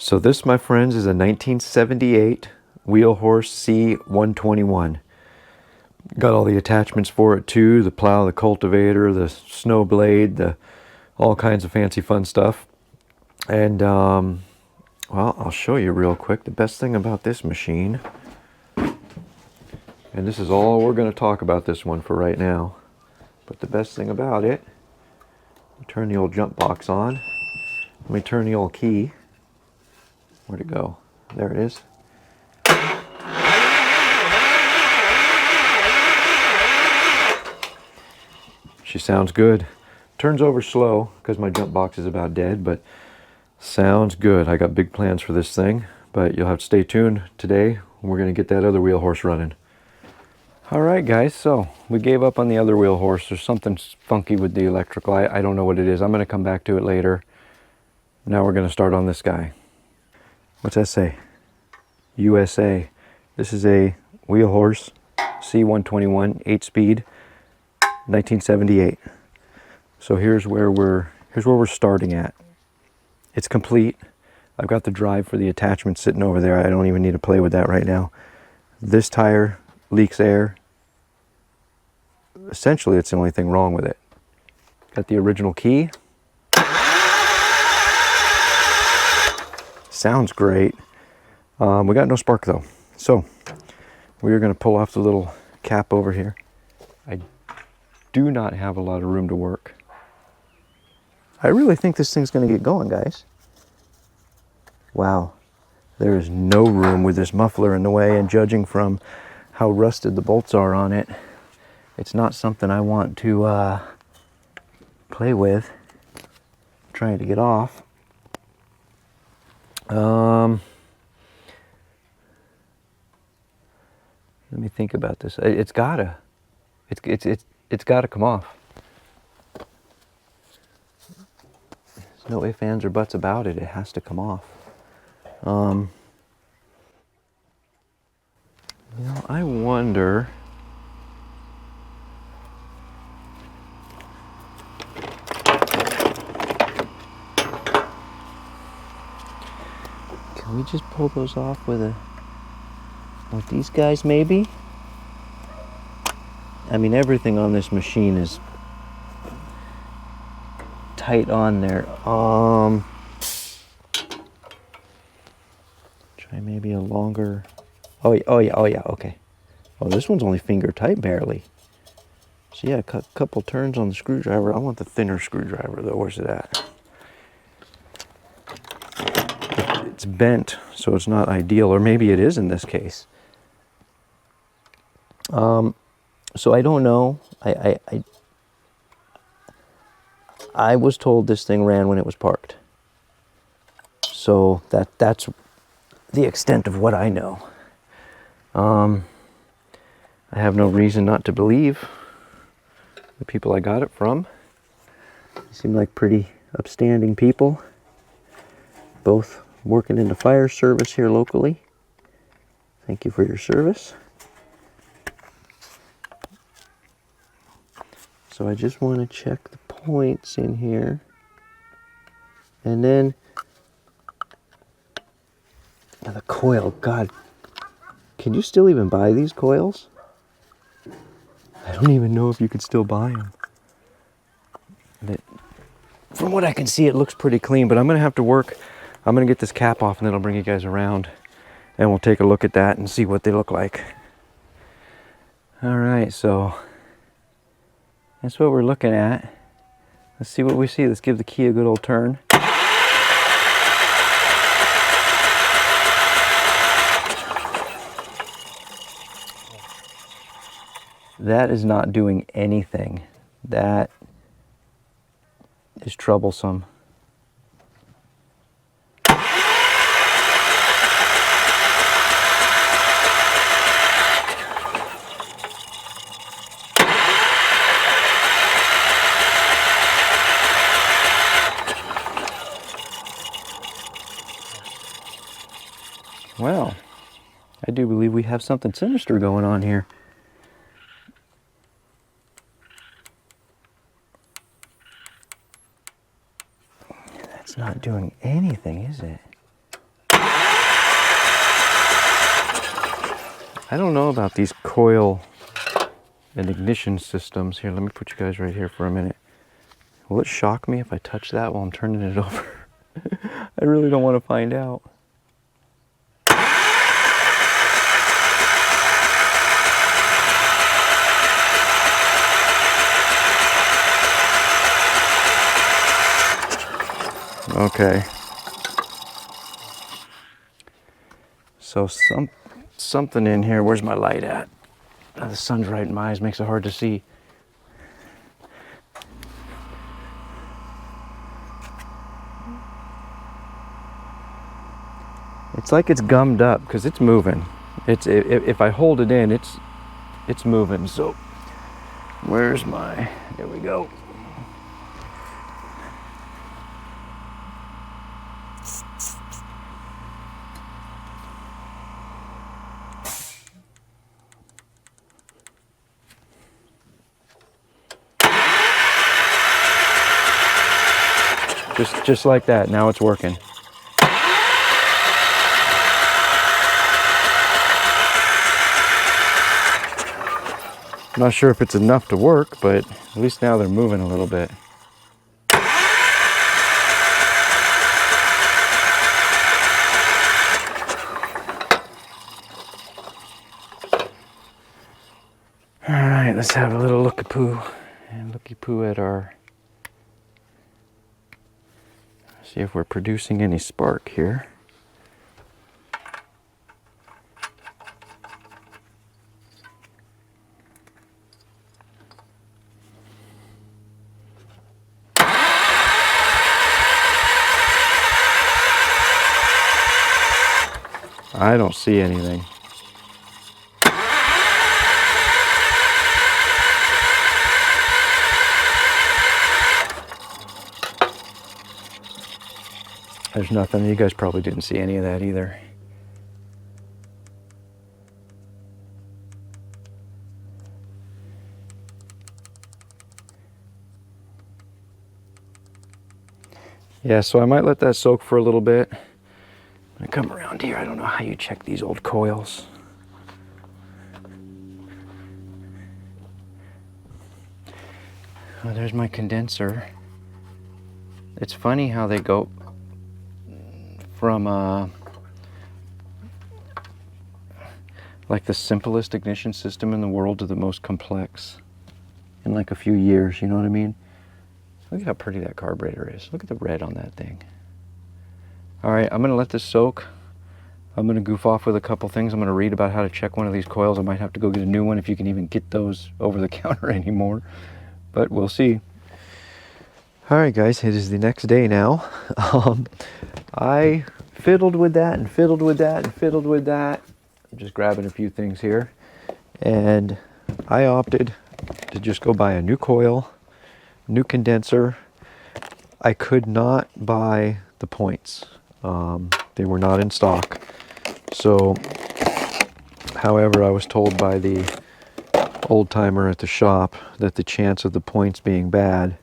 So this, my friends, is a 1978 wheel horse C-121. Got all the attachments for it too, the plow, the cultivator, the snow blade, all kinds of fancy fun stuff. And well, I'll show you real quick the best thing about this machine. And this is all we're going to talk about this one for right now. But the best thing about it, turn the old jump box on. Let me turn the old key. Where'd it go? There it is. She sounds good. Turns over slow because my jump box is about dead, but sounds good. I got big plans for this thing, but you'll have to stay tuned today. We're going to get that other wheel horse running. All right, guys, so we gave up on the other wheel horse. There's something funky with the electrical. I don't know what it is. I'm going to come back to it later. Now we're going to start on this guy. What's that say? USA. This is a wheel horse C-121 8-speed 1978. So here's where we're starting at. It's complete. I've got the drive for the attachment sitting over there. I don't even need to play with that right now. This tire leaks air. Essentially, it's the only thing wrong with it. Got the original key. Sounds great. We got no spark though. So we are going to pull off the little cap over here. I do not have a lot of room to work. I really think this thing's going to get going, guys. Wow. There is no room with this muffler in the way, and judging from how rusted the bolts are on it, it's not something I want to play with. I'm trying to get off. Let me think about this. It's gotta come off. There's no ifs, ands, or buts about it. It has to come off. You know, I wonder. Can we just pull those off with these guys maybe? I mean, everything on this machine is tight on there. Try maybe a longer. Oh yeah, okay. Oh, this one's only finger tight barely. So yeah, a couple turns on the screwdriver. I want the thinner screwdriver though. Where's it at? It's bent, so it's not ideal, or maybe it is in this case. So I don't know. I was told this thing ran when it was parked. So that's the extent of what I know. I have no reason not to believe the people I got it from. They seem like pretty upstanding people, both working in the fire service here locally. Thank you for your service. So I just want to check the points in here. And then now the coil, God, can you still even buy these coils? I don't even know if you could still buy them. From what I can see, it looks pretty clean, but I'm going to have to work. I'm going to get this cap off and then I'll bring you guys around and we'll take a look at that and see what they look like. All right, so that's what we're looking at. Let's see what we see. Let's give the key a good old turn. That is not doing anything. That is troublesome. Well, I do believe we have something sinister going on here. That's not doing anything, is it? I don't know about these coil and ignition systems. Here, let me put you guys right here for a minute. Will it shock me if I touch that while I'm turning it over? I really don't want to find out. Okay. So something in here. Where's my light at? Oh, the sun's right in my eyes, makes it hard to see. It's like it's gummed up because it's moving. If I hold it in, it's moving. So where's my? There we go. Just like that. Now it's working. I'm not sure if it's enough to work, but at least now they're moving a little bit. All right, let's have a little looky-poo and looky-poo at our, see if we're producing any spark here. I don't see anything. There's nothing. You guys probably didn't see any of that either. Yeah, so I might let that soak for a little bit. I come around here. I don't know how you check these old coils. Oh, there's my condenser. It's funny how they go from like the simplest ignition system in the world to the most complex in like a few years, you know what I mean? Look at how pretty that carburetor is. Look at the red on that thing. All right, I'm gonna let this soak. I'm gonna goof off with a couple things. I'm gonna read about how to check one of these coils. I might have to go get a new one if you can even get those over the counter anymore, but we'll see. All right, guys, it is the next day now. I fiddled with that and fiddled with that and fiddled with that. I'm just grabbing a few things here, and I opted to just go buy a new coil, new condenser. I could not buy the points. They were not in stock. So, however, I was told by the old timer at the shop that the chance of the points being bad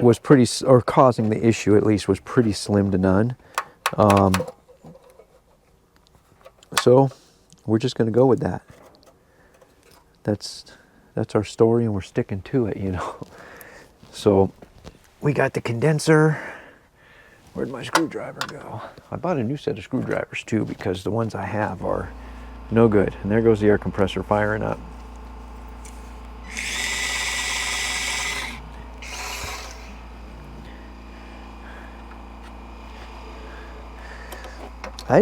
was pretty, or causing the issue at least, was pretty slim to none. So we're just going to go with that. That's our story, and we're sticking to it, you know. So we got the condenser. Where'd my screwdriver go? I bought a new set of screwdrivers too, because the ones I have are no good. And there goes the air compressor firing up. I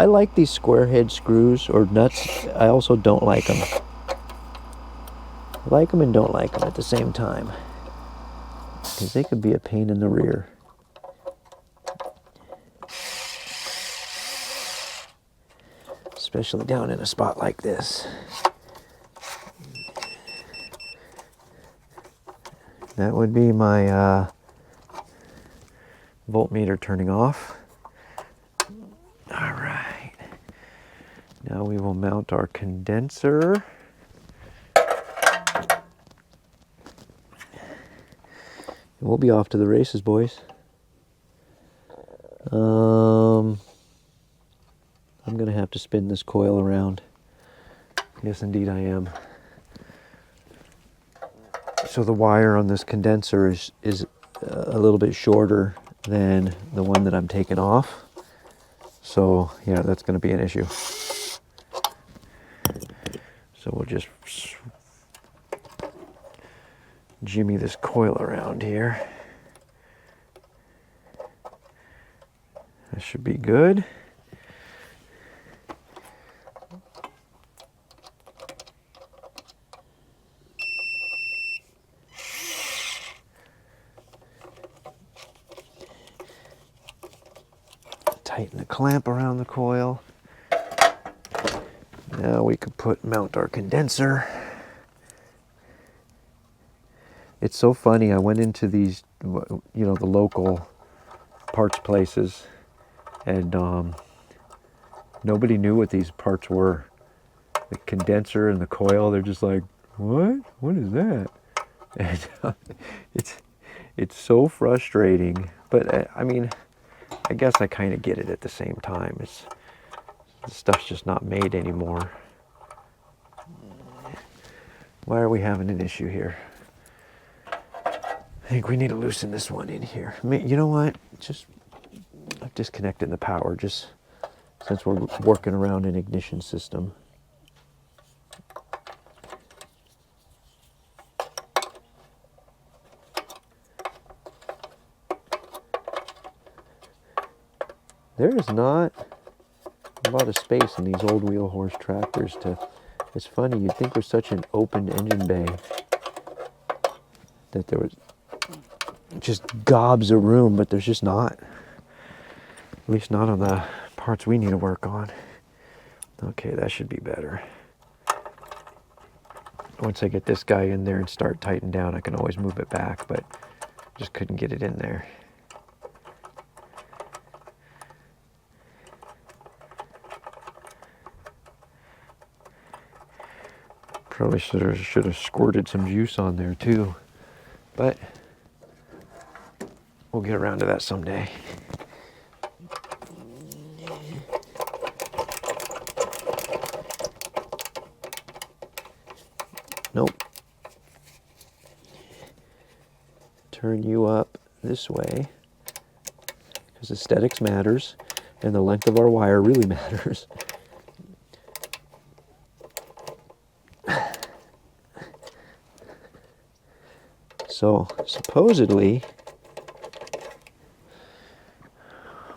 like these square head screws or nuts. I also don't like them. I like them and don't like them at the same time, because they could be a pain in the rear. Especially down in a spot like this. That would be my voltmeter turning off. All right. Now we will mount our condenser. And we'll be off to the races, boys. I'm going to have to spin this coil around. Yes, indeed I am. So the wire on this condenser is a little bit shorter than the one that I'm taking off. So yeah, that's going to be an issue. So we'll just jimmy this coil around here. That should be good. Tighten the clamp around the coil. Now we could mount our condenser. It's so funny, I went into these, you know, the local parts places, and nobody knew what these parts were. The condenser and the coil, they're just like, what? What is that? And it's so frustrating, but I mean, I guess I kind of get it at the same time. The stuff's just not made anymore. Why are we having an issue here? I think we need to loosen this one in here. You know what? I've disconnected the power just since we're working around an ignition system. There is not a lot of space in these old wheel horse tractors it's funny, you'd think with such an open engine bay that there was just gobs of room, but there's just not. At least not on the parts we need to work on. Okay, that should be better. Once I get this guy in there and start tightening down, I can always move it back, but just couldn't get it in there. Probably should have squirted some juice on there too, but we'll get around to that someday. Nope. Turn you up this way because aesthetics matters and the length of our wire really matters. So supposedly,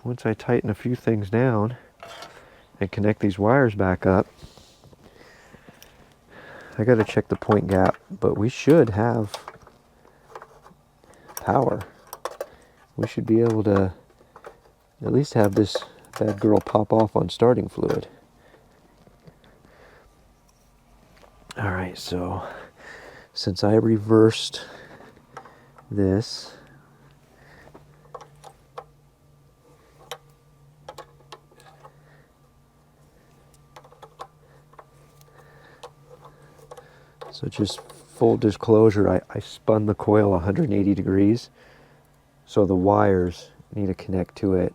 once I tighten a few things down and connect these wires back up, I got to check the point gap, but we should have power. We should be able to at least have this bad girl pop off on starting fluid. All right, so since I reversed this, so just full disclosure, I spun the coil 180 degrees, so the wires need to connect to it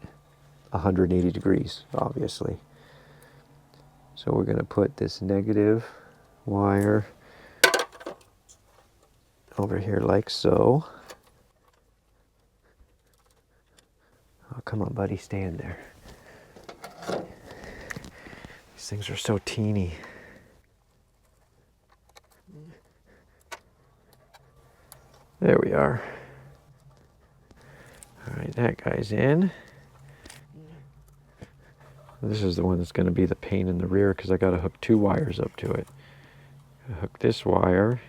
180 degrees, obviously. So we're going to put this negative wire over here like so. Oh, come on, buddy, stay in there. These things are so teeny. There we are. All right, that guy's in. This is the one that's going to be the pain in the rear because I got to hook two wires up to it. Hook this wire.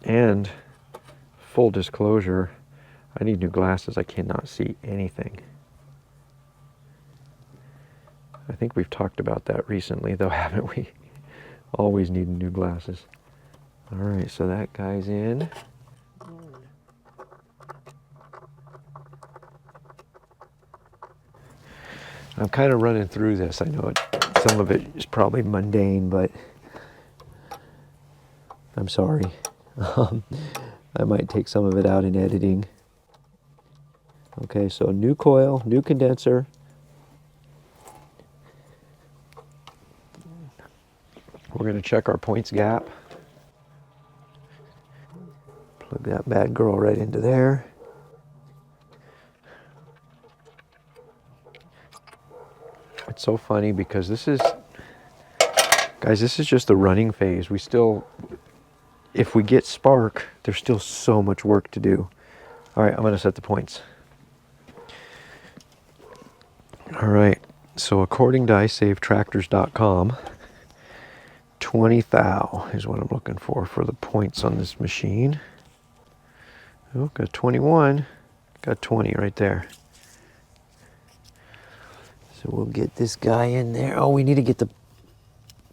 And full disclosure, I need new glasses. I cannot see anything. I think we've talked about that recently, though, haven't we? Always need new glasses. All right, so that guy's in. I'm kind of running through this. I know some of it is probably mundane, but I'm sorry. I might take some of it out in editing. Okay, so new coil, new condenser. We're going to check our points gap. Plug that bad girl right into there. It's so funny because this is, guys, this is just the running phase. We still, if we get spark, there's still so much work to do. All right, I'm going to set the points. All right, so according to iSaveTractors.com, 20 thou is what I'm looking for the points on this machine. Oh, got 21, got 20 right there. So we'll get this guy in there. Oh, we need to get the,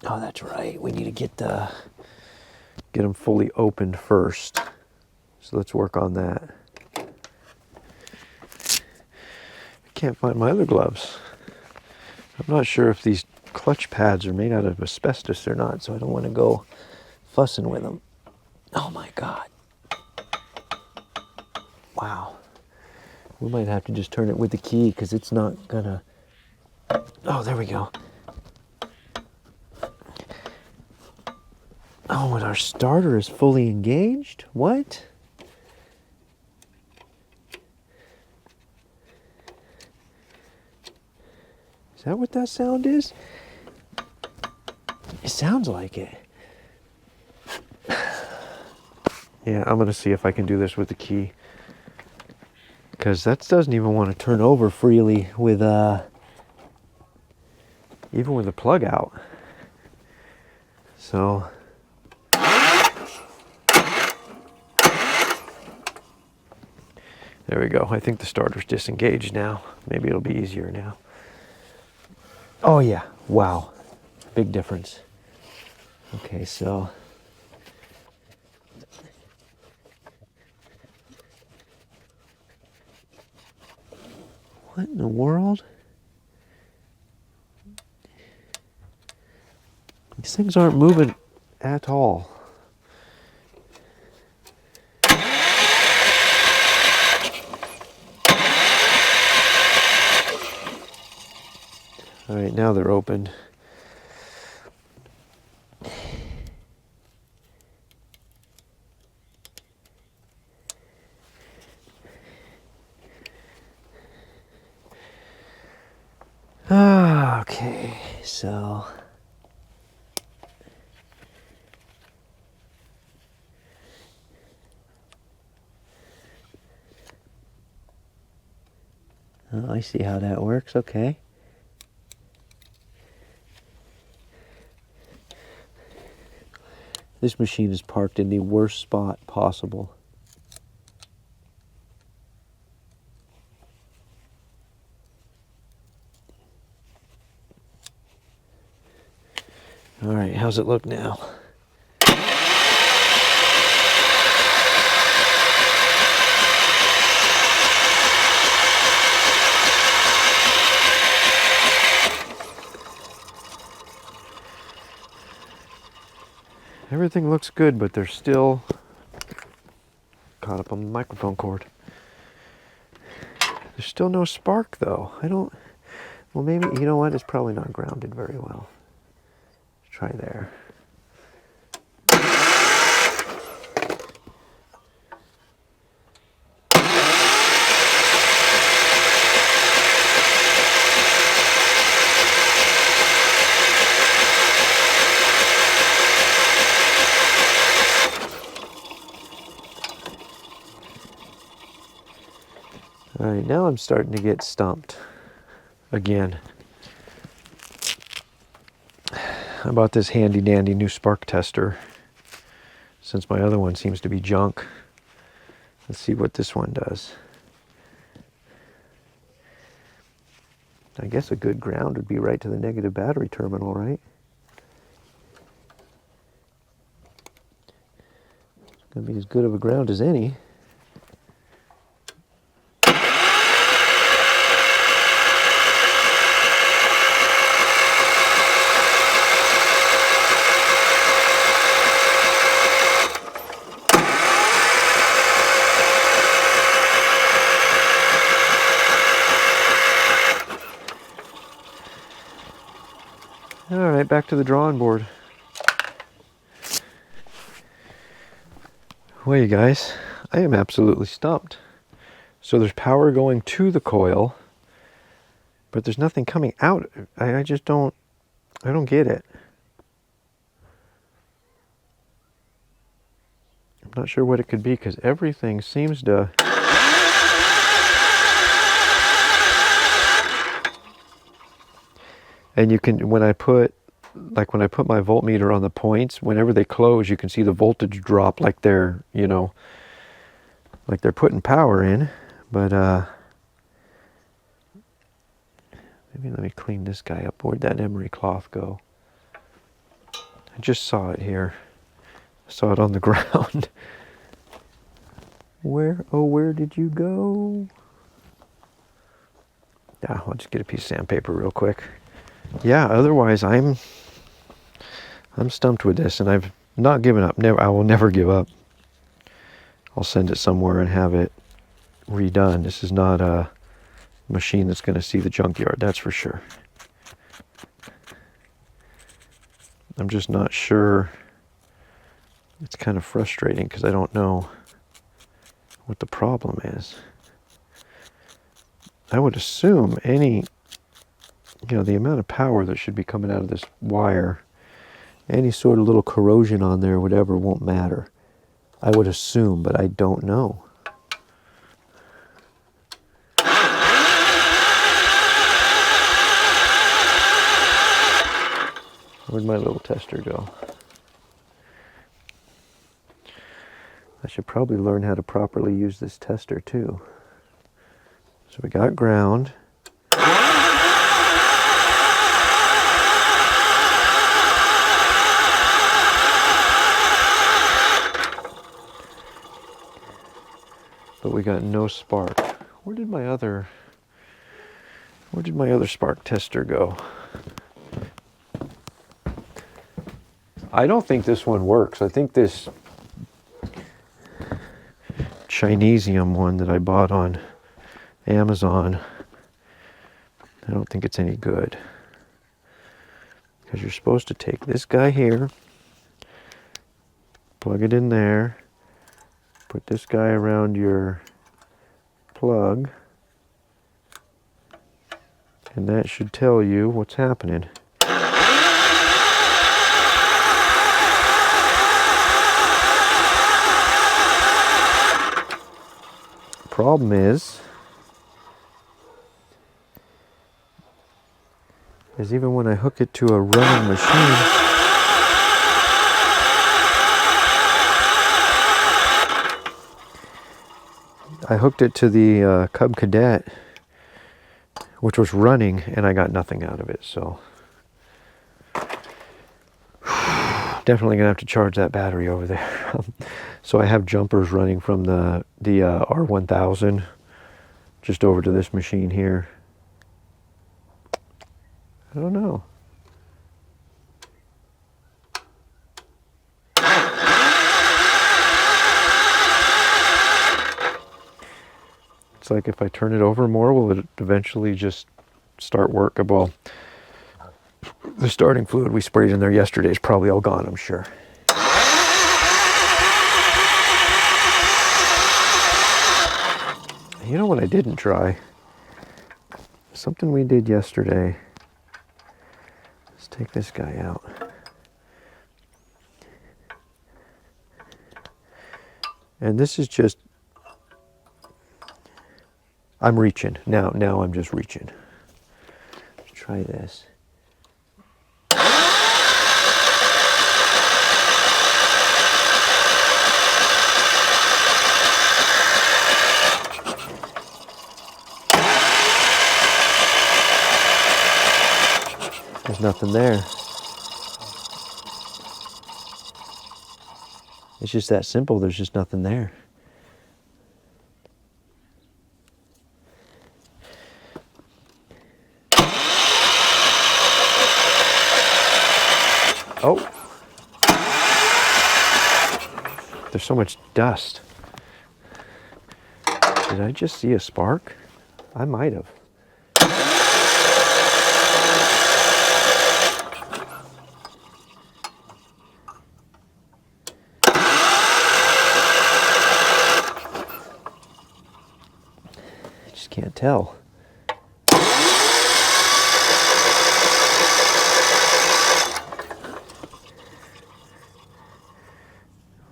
oh, that's right. We need to get them fully opened first. So let's work on that. I can't find my other gloves. I'm not sure if these clutch pads are made out of asbestos or not, so I don't want to go fussing with them. Oh my God. Wow. We might have to just turn it with the key because it's not gonna, oh, there we go. Oh, and our starter is fully engaged? What? Is that what that sound is? It sounds like it. Yeah, I'm gonna see if I can do this with the key. Because that doesn't even want to turn over freely with, even with the plug out. So, there we go. I think the starter's disengaged now. Maybe it'll be easier now. Oh yeah, wow. Big difference. Okay, so. What in the world? These things aren't moving at all. All right, now they're open. Okay, so oh, I see how that works. Okay. This machine is parked in the worst spot possible. All right, how's it look now? Everything looks good, but they're still caught up on the microphone cord. There's still no spark though. Well maybe, you know what, it's probably not grounded very well. Let's try there. All right, now I'm starting to get stumped again. I bought this handy dandy new spark tester since my other one seems to be junk. Let's see what this one does. I guess a good ground would be right to the negative battery terminal, right? It's going to be as good of a ground as any. right, back to the drawing board. Well, you guys, I am absolutely stumped. So there's power going to the coil, but there's nothing coming out. I just don't, I don't get it. I'm not sure what it could be because everything seems to... And you can, when I put my voltmeter on the points, whenever they close, you can see the voltage drop like they're, you know, like they're putting power in. But maybe let me clean this guy up. Where'd that emery cloth go? I just saw it here. I saw it on the ground. Where did you go? Yeah, I'll just get a piece of sandpaper real quick. Yeah, otherwise I'm stumped with this, and I've not given up. I will never give up. I'll send it somewhere and have it redone. This is not a machine that's going to see the junkyard, that's for sure. I'm just not sure. It's kind of frustrating because I don't know what the problem is. I would assume any, you know, the amount of power that should be coming out of this wire, any sort of little corrosion on there, whatever, won't matter. I would assume, but I don't know. Where'd my little tester go? I should probably learn how to properly use this tester too. So we got ground. But we got no spark. Where did my other spark tester go? I don't think this one works. I think this Chinesium one that I bought on Amazon, I don't think it's any good. Because you're supposed to take this guy here, plug it in there, put this guy around your plug, and that should tell you what's happening. Problem is even when I hook it to a running machine, I hooked it to the Cub Cadet, which was running, and I got nothing out of it. So definitely gonna have to charge that battery over there. So I have jumpers running from the R1000 just over to this machine here. I don't know. It's like if I turn it over more, will it eventually just start work? Well, the starting fluid we sprayed in there yesterday is probably all gone, I'm sure. You know what I didn't try? Something we did yesterday. Let's take this guy out. And this is just, I'm reaching. Now I'm just reaching. Let's try this. There's nothing there. It's just that simple. There's just nothing there. Oh. There's so much dust. Did I just see a spark? I might have. can't tell.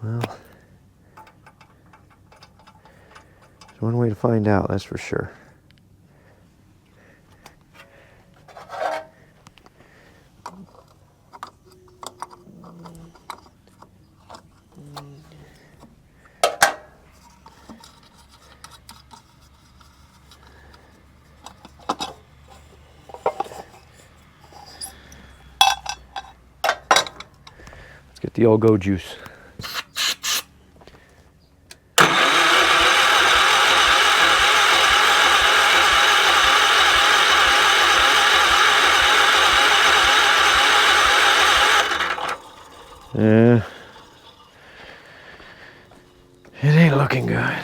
Well, there's one way to find out, that's for sure. Let's get the old go juice. Yeah, it ain't looking good.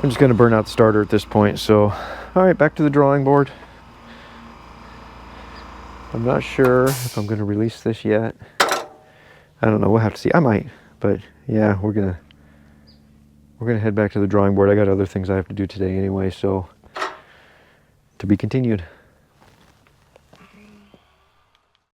I'm just going to burn out the starter at this point, so all right, back to the drawing board. I'm not sure if I'm going to release this yet. I don't know, we'll have to see. I might, but yeah, we're gonna head back to the drawing board. I got other things I have to do today anyway, so to be continued.